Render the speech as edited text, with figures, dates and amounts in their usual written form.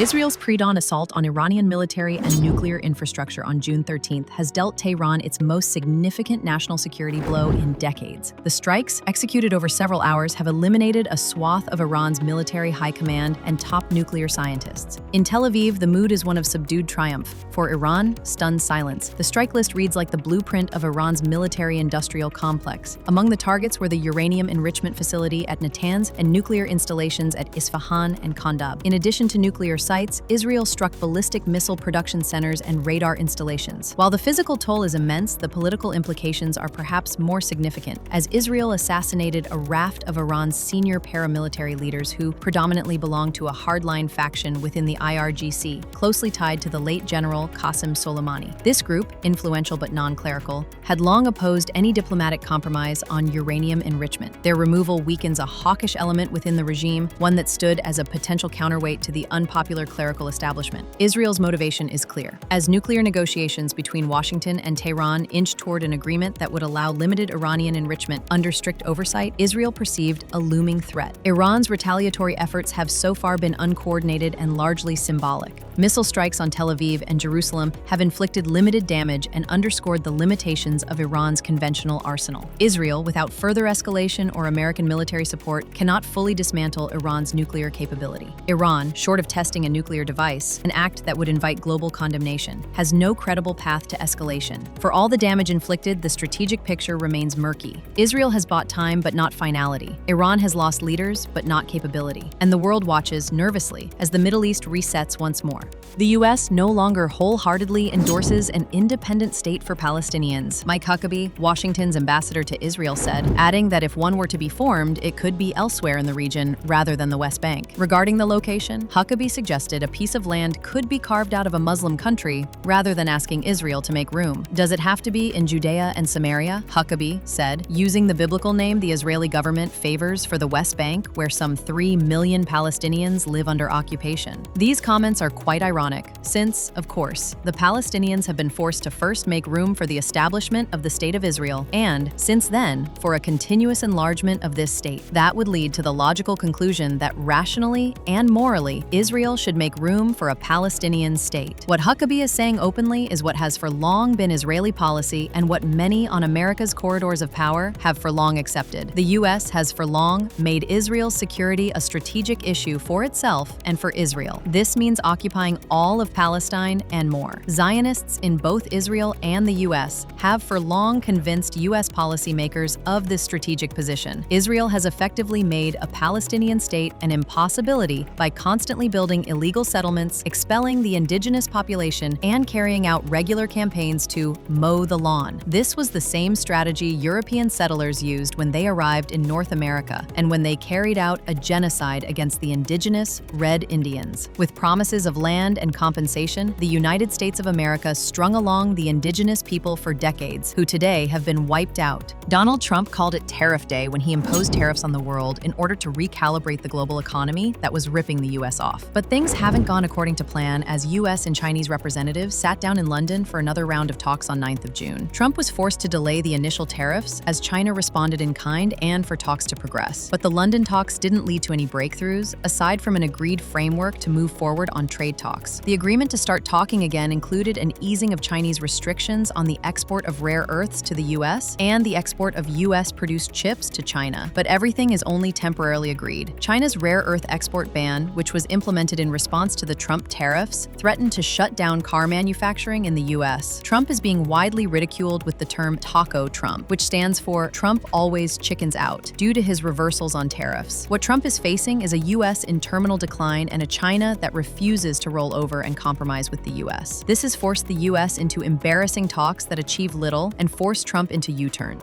Israel's pre-dawn assault on Iranian military and nuclear infrastructure on June 13th has dealt Tehran its most significant national security blow in decades. The strikes, executed over several hours, have eliminated a swath of Iran's military high command and top nuclear scientists. In Tel Aviv, the mood is one of subdued triumph. For Iran, stunned silence. The strike list reads like the blueprint of Iran's military-industrial complex. Among the targets were the uranium enrichment facility at Natanz and nuclear installations at Isfahan and Kandab. In addition to nuclear sites, Israel struck ballistic missile production centers and radar installations. While the physical toll is immense, the political implications are perhaps more significant, as Israel assassinated a raft of Iran's senior paramilitary leaders who predominantly belong to a hardline faction within the IRGC, closely tied to the late General Qasem Soleimani. This group, influential but non-clerical, had long opposed any diplomatic compromise on uranium enrichment. Their removal weakens a hawkish element within the regime, one that stood as a potential counterweight to the unpopular clerical establishment. Israel's motivation is clear. As nuclear negotiations between Washington and Tehran inch toward an agreement that would allow limited Iranian enrichment under strict oversight, Israel perceived a looming threat. Iran's retaliatory efforts have so far been uncoordinated and largely symbolic. Missile strikes on Tel Aviv and Jerusalem have inflicted limited damage and underscored the limitations of Iran's conventional arsenal. Israel, without further escalation or American military support, cannot fully dismantle Iran's nuclear capability. Iran, short of testing a nuclear device, an act that would invite global condemnation, has no credible path to escalation. For all the damage inflicted, the strategic picture remains murky. Israel has bought time but not finality. Iran has lost leaders but not capability. And the world watches nervously as the Middle East resets once more. The U.S. no longer wholeheartedly endorses an independent state for Palestinians, Mike Huckabee, Washington's ambassador to Israel, said, adding that if one were to be formed, it could be elsewhere in the region rather than the West Bank. Regarding the location, Huckabee suggested a piece of land could be carved out of a Muslim country rather than asking Israel to make room. Does it have to be in Judea and Samaria? Huckabee said, using the biblical name the Israeli government favors for the West Bank, where some 3 million Palestinians live under occupation. These comments are quite ironic, since, of course, the Palestinians have been forced to first make room for the establishment of the State of Israel, and, since then, for a continuous enlargement of this state. That would lead to the logical conclusion that rationally and morally, Israel should make room for a Palestinian state. What Huckabee is saying openly is what has for long been Israeli policy and what many on America's corridors of power have for long accepted. The U.S. has for long made Israel's security a strategic issue for itself and for Israel. This means occupying all of Palestine and more. Zionists in both Israel and the U.S. have for long convinced U.S. policymakers of this strategic position. Israel has effectively made a Palestinian state an impossibility by constantly building illegal settlements, expelling the indigenous population, and carrying out regular campaigns to mow the lawn. This was the same strategy European settlers used when they arrived in North America and when they carried out a genocide against the indigenous Red Indians. With promises of land and compensation, the United States of America strung along the indigenous people for decades, who today have been wiped out. Donald Trump called it Tariff Day when he imposed tariffs on the world in order to recalibrate the global economy that was ripping the U.S. off. But things haven't gone according to plan as U.S. and Chinese representatives sat down in London for another round of talks on 9th of June. Trump was forced to delay the initial tariffs as China responded in kind and for talks to progress. But the London talks didn't lead to any breakthroughs, aside from an agreed framework to move forward on trade talks. The agreement to start talking again included an easing of Chinese restrictions on the export of rare earths to the U.S. and the export of U.S.-produced chips to China. But everything is only temporarily agreed. China's rare earth export ban, which was implemented in response to the Trump tariffs, threatened to shut down car manufacturing in the U.S. Trump is being widely ridiculed with the term Taco Trump, which stands for Trump always chickens out, due to his reversals on tariffs. What Trump is facing is a U.S. in terminal decline and a China that refuses to roll over and compromise with the U.S. This has forced the U.S. into embarrassing talks that achieve little and forced Trump into U-turn.